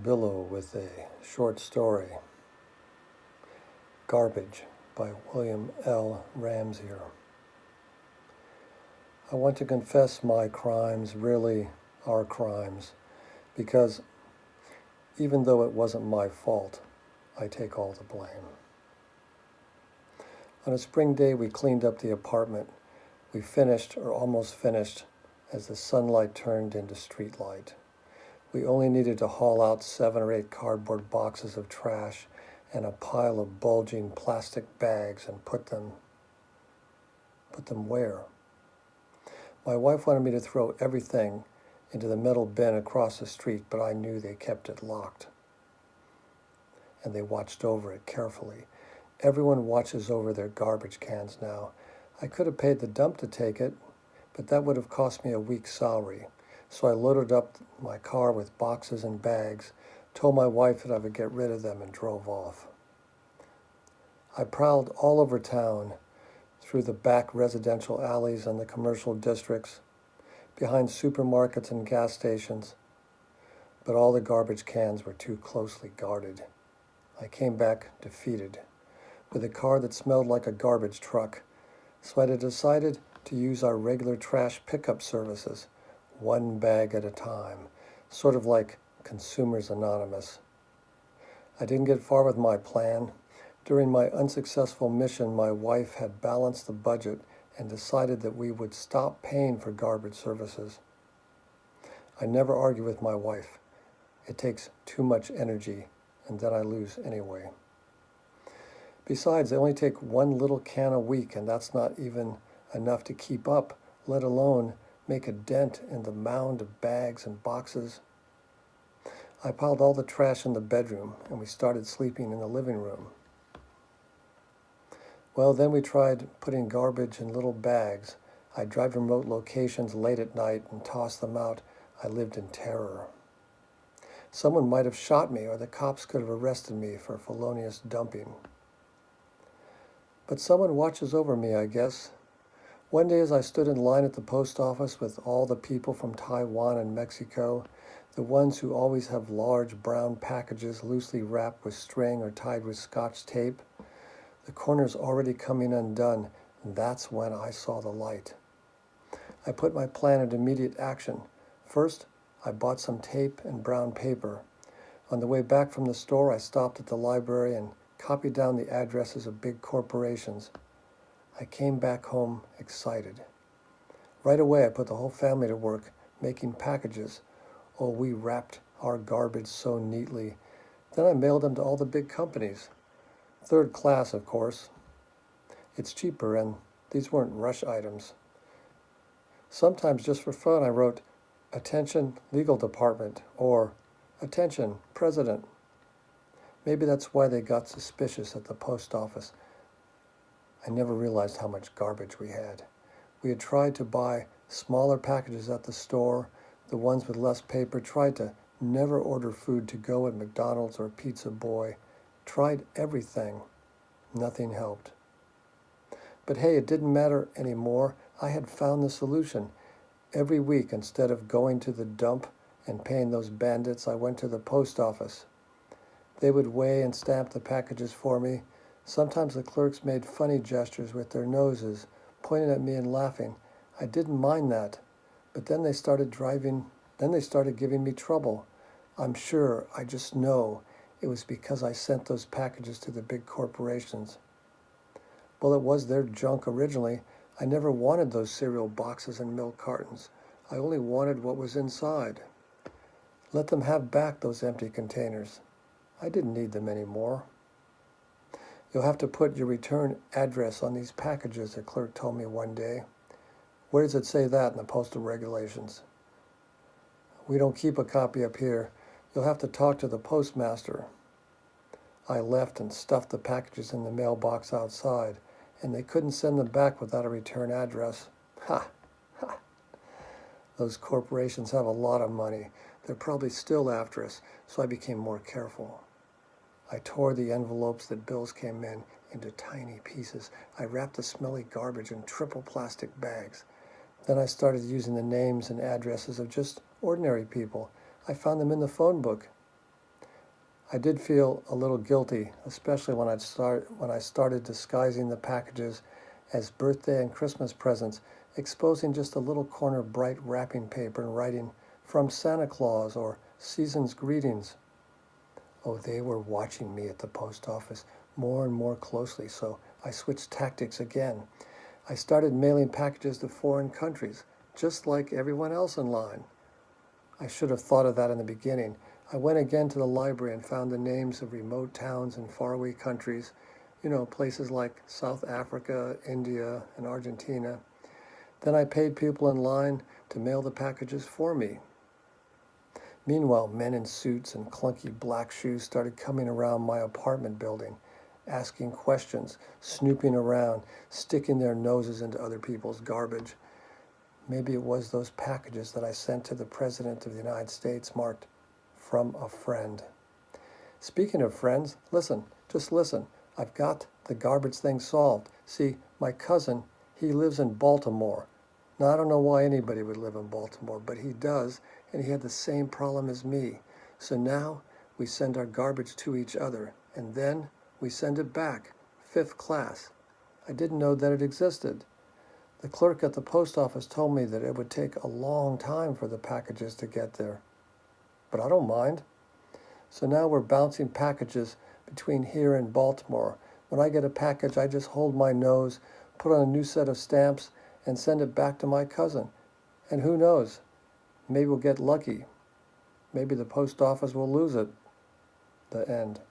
Billo with a short story, Garbage by William L. Ramseyer. I want to confess my crimes really are crimes because even though it wasn't my fault, I take all the blame. On a spring day, we cleaned up the apartment. We finished, or almost finished, as the sunlight turned into streetlight. We only needed to haul out 7 or 8 cardboard boxes of trash and a pile of bulging plastic bags and put them where? My wife wanted me to throw everything into the metal bin across the street, but I knew they kept it locked. And they watched over it carefully. Everyone watches over their garbage cans now. I could have paid the dump to take it, but that would have cost me a week's salary. So I loaded up my car with boxes and bags, told my wife that I would get rid of them, and drove off. I prowled all over town, through the back residential alleys and the commercial districts, behind supermarkets and gas stations, but all the garbage cans were too closely guarded. I came back defeated, with a car that smelled like a garbage truck, so I decided to use our regular trash pickup services, 1 bag at a time, sort of like Consumers Anonymous. I didn't get far with my plan. During my unsuccessful mission, my wife had balanced the budget and decided that we would stop paying for garbage services. I never argue with my wife. It takes too much energy, and then I lose anyway. Besides, they only take 1 little can a week, and that's not even enough to keep up, let alone make a dent in the mound of bags and boxes. I piled all the trash in the bedroom, and we started sleeping in the living room. Well, then we tried putting garbage in little bags. I'd drive to remote locations late at night and toss them out. I lived in terror. Someone might have shot me, or the cops could have arrested me for felonious dumping. But someone watches over me, I guess. One day as I stood in line at the post office with all the people from Taiwan and Mexico, the ones who always have large brown packages loosely wrapped with string or tied with Scotch tape, the corner's already coming undone, and that's when I saw the light. I put my plan into immediate action. First, I bought some tape and brown paper. On the way back from the store, I stopped at the library and copied down the addresses of big corporations. I came back home excited. Right away, I put the whole family to work making packages. Oh, we wrapped our garbage so neatly. Then I mailed them to all the big companies. 3rd class, of course. It's cheaper, and these weren't rush items. Sometimes, just for fun, I wrote, "Attention, Legal Department," or "Attention, President." Maybe that's why they got suspicious at the post office. I never realized how much garbage we had. We had tried to buy smaller packages at the store, the ones with less paper, tried to never order food to go at McDonald's or Pizza Boy, tried everything. Nothing helped. But hey, it didn't matter anymore. I had found the solution. Every week, instead of going to the dump and paying those bandits, I went to the post office. They would weigh and stamp the packages for me. Sometimes the clerks made funny gestures with their noses, pointing at me and laughing. I didn't mind that, but then they started giving me trouble. I'm sure, I just know, it was because I sent those packages to the big corporations. Well, it was their junk originally. I never wanted those cereal boxes and milk cartons. I only wanted what was inside. Let them have back those empty containers. I didn't need them anymore. "You'll have to put your return address on these packages," the clerk told me one day. "Where does it say that in the postal regulations?" "We don't keep a copy up here. You'll have to talk to the postmaster." I left and stuffed the packages in the mailbox outside, and they couldn't send them back without a return address. Ha! Ha! Those corporations have a lot of money. They're probably still after us, so I became more careful. I tore the envelopes that bills came in into tiny pieces. I wrapped the smelly garbage in triple plastic bags. Then I started using the names and addresses of just ordinary people. I found them in the phone book. I did feel a little guilty, especially when I started disguising the packages as birthday and Christmas presents, exposing just a little corner of bright wrapping paper and writing, "From Santa Claus," or "Season's Greetings." Oh, they were watching me at the post office more and more closely, so I switched tactics again. I started mailing packages to foreign countries, just like everyone else in line. I should have thought of that in the beginning. I went again to the library and found the names of remote towns in faraway countries, places like South Africa, India, and Argentina. Then I paid people in line to mail the packages for me. Meanwhile, men in suits and clunky black shoes started coming around my apartment building, asking questions, snooping around, sticking their noses into other people's garbage. Maybe it was those packages that I sent to the President of the United States marked, "From a Friend." Speaking of friends, just listen. I've got the garbage thing solved. See, my cousin, he lives in Baltimore. Now, I don't know why anybody would live in Baltimore, but he does, and he had the same problem as me. So now we send our garbage to each other, and then we send it back, 5th class. I didn't know that it existed. The clerk at the post office told me that it would take a long time for the packages to get there. But I don't mind. So now we're bouncing packages between here and Baltimore. When I get a package, I just hold my nose, put on a new set of stamps, and send it back to my cousin. And who knows? Maybe we'll get lucky. Maybe the post office will lose it. The end.